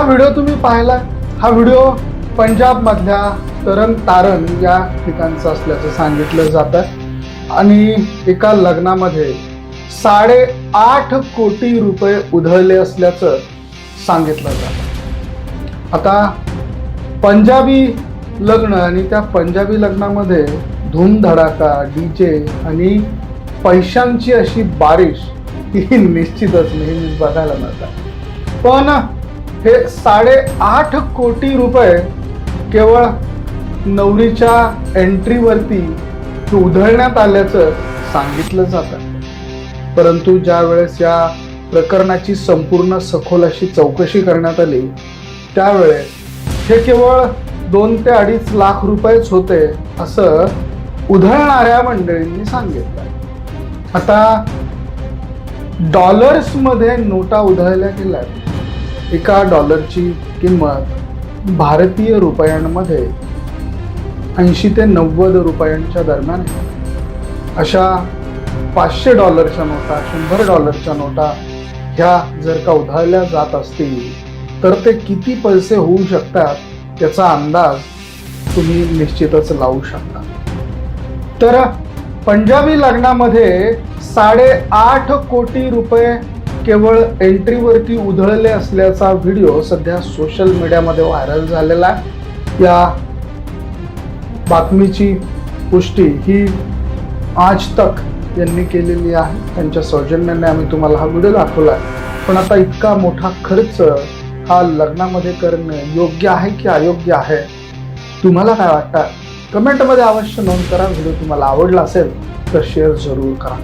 Video तुम्ही पाहिला, हा व्हिडिओ पंजाब मधल्या तरन तारण या ठिकाणचं असल्याचं सांगितलं जातं आणि एका लग्नामध्ये 8.5 कोटी रुपये उधळले असल्याचं सांगितलं जातं। आता पंजाबी लग्न आणि त्या पंजाबी लग्नामध्ये धूमधडाका, डीजे आणि पैशांची अशी बारिश ही निश्चितच नेहमीच बघायला मिळतात। पण हे 8.5 कोटी रुपये केवळ नवरीच्या एंट्रीवरती उधळण्यात आल्याचं सांगितलं जातं। परंतु ज्या वेळेस या प्रकरणाची संपूर्ण सखोल अशी चौकशी करण्यात आली त्यावेळेस हे केवळ 2 ते 2.5 लाख रुपयेच होते असं उधळणाऱ्या मंडळींनी सांगितलं। आता डॉलर्समध्ये नोटा उधळल्या गेल्यात। एका डॉलरची किंमत भारतीय रुपयांमध्ये 80 ते 90 रुपयांच्या दरम्यान आहे। अशा $500 नोटा, $100 नोटा ह्या जर का उधळल्या जात असतील तर ते किती पैसे होऊ शकतात याचा अंदाज तुम्ही निश्चितच लावू शकता। तर पंजाबी लग्नामध्ये 8.5 कोटी रुपये केवळ एंट्रीवरती उधळले असल्याचा व्हिडिओ सध्या सोशल मीडियामध्ये व्हायरल झालेला आहे। या बातमीची पुष्टी ही आज तक यांनी केलेली आहे। त्यांच्या सौजन्याने आम्ही तुम्हाला हा व्हिडिओ दाखवला। पण आता इतका मोठा खर्च हा लग्नामध्ये करणं योग्य आहे की अयोग्य आहे, तुम्हाला काय वाटतं? कमेंटमध्ये अवश्य नोंद करा। व्हिडिओ तुम्हाला आवडला असेल तर शेअर जरूर करा।